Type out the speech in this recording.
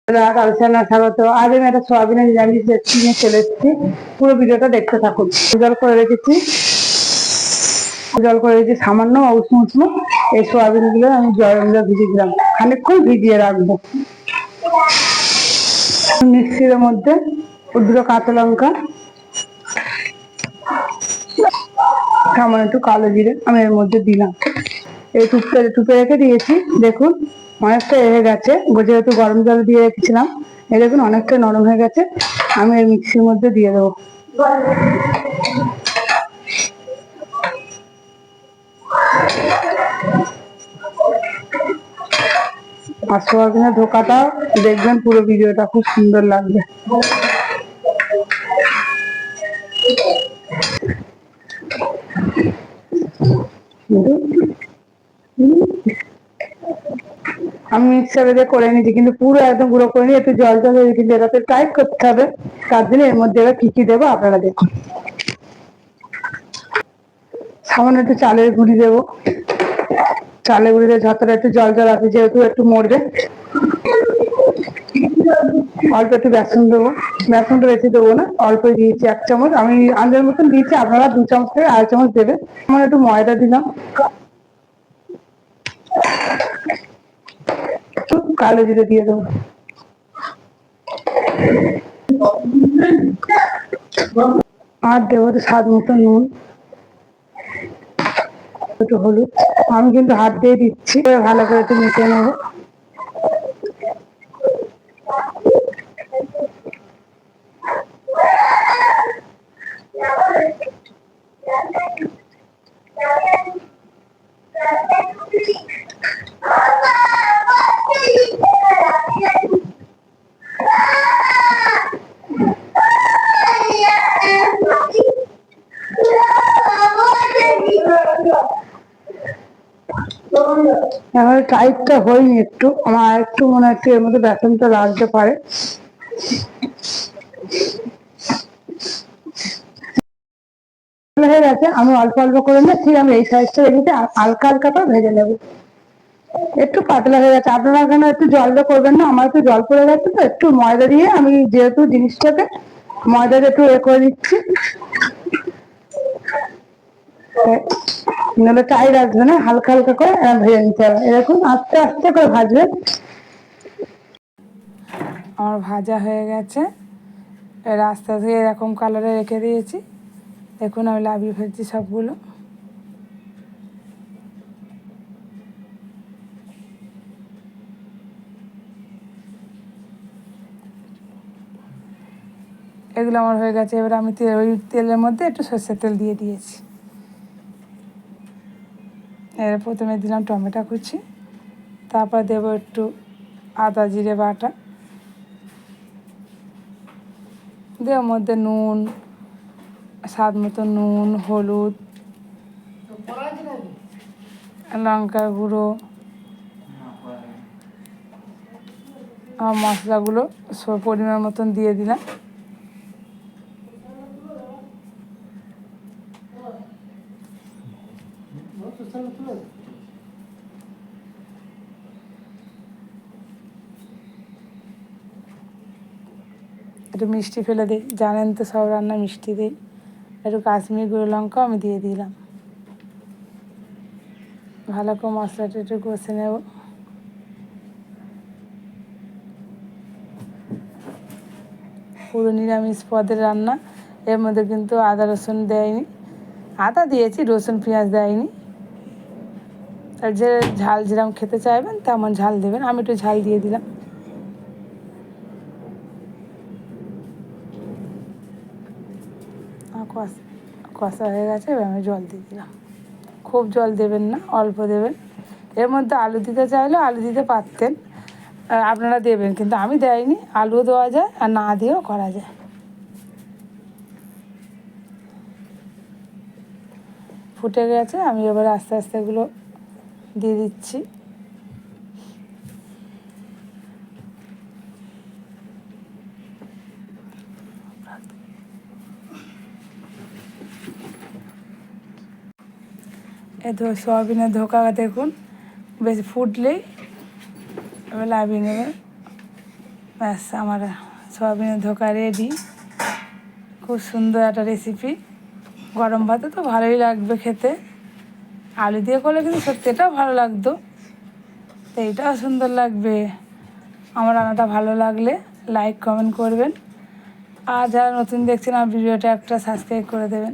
আলোচনা স্বাগত। আজ আমি একটা সোয়াবিনের নিরামিষ রেসিপি নিয়ে চলে এসেছি। পুরো ভিডিওটা দেখতে থাকুন। জল করে রেখেছি সামান্য উষ্ণ উষ্ণ। এই সোয়াবিন গুলো আমি জলে ভিজিয়ে দিলাম, খানিকক্ষণ ভিজিয়ে রাখবো। মিক্সির মধ্যে দুটো কাঁচা লঙ্কা, সামান্য একটু কালো জিরে আমি এর মধ্যে দিলাম। এই টুপে রেখে দিয়েছি। দেখুন অনেকটা এড়ে গেছে, যেহেতু গরম জল দিয়ে রেখেছিলাম। এই দেখুন অনেকটা নরম হয়ে গেছে। আমি এই মিক্সির মধ্যে দিয়ে দেবো। আর সোয়াবিনের ধোকাটা দেখবেন, পুরো ভিডিওটা খুব সুন্দর লাগবে। আমি মিক্সারে দিয়ে করে নিয়েছি, কিন্তু পুরো একদম গুঁড়ো করে নিয়ে একটু জল জল হয়ে কিন্তু এটাতে টাইট করতে হবে। তার জন্য এর মধ্যে এবার কি কি দেবো আপনারা দেখুন। সামান্য একটু চালের গুঁড়ি দেবো। চালের গুঁড়ি দিয়ে যতটা একটু জল জল আছে, যেহেতু একটু মরবে। অল্প একটু বেসন দেবো। বেসনটা বেশি দেবো না, অল্প দিয়েছি 1 চামচ। আমি আন্দাজ মতন দিয়েছি, আপনারা 2 চামচ থেকে 2.5 চামচ দেবে। আমার একটু ময়দা দিলাম, কালো জিরে দিয়ে দেবো, আর দেবো স্বাদ মতো নুন, একটু হলুদ। আমি কিন্তু হাত দিয়ে দিচ্ছি, ভালো করে একটু মিশিয়ে নেবো। এবার টাইটটা হয়নি, একটু আমার একটু মনে হচ্ছে এর মধ্যে বেসনটা লাগতে পারে। হয়ে গেছে, আমি অল্প অল্প করে না, ঠিক আমি এই সাইজটা রেখেছি, হালকা হালকা করে ভেজে নেবো। একটু পাতলা হয়ে গেছে, আপনারা এখানে একটু জলটা করবেন না, আমার একটু জল পড়ে গেছে, তো একটু ময়দা দিয়ে আমি যেহেতু জিনিসটাকে ময়দাটা একটু করে দিচ্ছি, নাহলে টাইট আসবে না। হালকা হালকা করে ভেজে নিতে হবে। এরকম আস্তে আস্তে করে ভাজবেন। আমার ভাজা হয়ে গেছে, রাস্তা থেকে এরকম কালারে রেখে দিয়েছি। দেখুন আমি লাভিয়ে ফেলছি সবগুলো। এগুলো আমার হয়ে গেছে। এবার আমি ওই তেলের মধ্যে একটু সর্ষের তেল দিয়ে দিয়েছি। এর প্রথমে দিলাম টমেটো কুচি, তারপর দেবো একটু আদা জিরে বাটা, দিয়ে ওর মধ্যে নুন, স্বাদ মতো নুন, হলুদ, লঙ্কার গুঁড়ো, আমার মশলাগুলো সব পরিমাণ মতন দিয়ে দিলাম। একটু মিষ্টি ফেলে দিই, জানেন তো সব রান্না মিষ্টি দিই। একটু কাশ্মীরি গুঁড়ো লঙ্কা আমি দিয়ে দিলাম। ভালো করে মশলাটা একটু কষে নেব। পুরো নিরামিষ পদের রান্না, এর মধ্যে কিন্তু আদা রসুন দেয়নি। আদা দিয়েছি, রসুন পেঁয়াজ দেয়নি। আর যে ঝাল যেরকম খেতে চাইবেন তেমন ঝাল দেবেন, আমি একটু ঝাল দিয়ে দিলাম। কষা হয়ে গেছে, এবার আমি জল দিয়ে দিলাম। খুব জল দেবেন না, অল্প দেবেন। এর মধ্যে আলু দিতে চাইলেও আলু দিতে পারতেন, আপনারা দেবেন, কিন্তু আমি দেয়নি। আলুও দেওয়া যায় আর না দিয়েও করা যায়। ফুটে গেছে, আমি এবার আস্তে আস্তে এগুলো দিয়ে দিচ্ছি। এই সোয়াবিনের ধোকা দেখুন, বেশ ফুটলেই এবার লাভিয়ে নেবেন। ব্যাস আমার সয়াবিনের ধোকা রেডি। খুব সুন্দর একটা রেসিপি, গরম ভাতে তো ভালোই লাগবে খেতে। আলু দিয়ে করলে কিন্তু সত্যি এটাও ভালো লাগতো, তো এটাও সুন্দর লাগবে। আমার রান্নাটা ভালো লাগলে লাইক কমেন্ট করবেন, আর যারা নতুন দেখছেন আমার ভিডিওটা একটা সাবস্ক্রাইব করে দেবেন।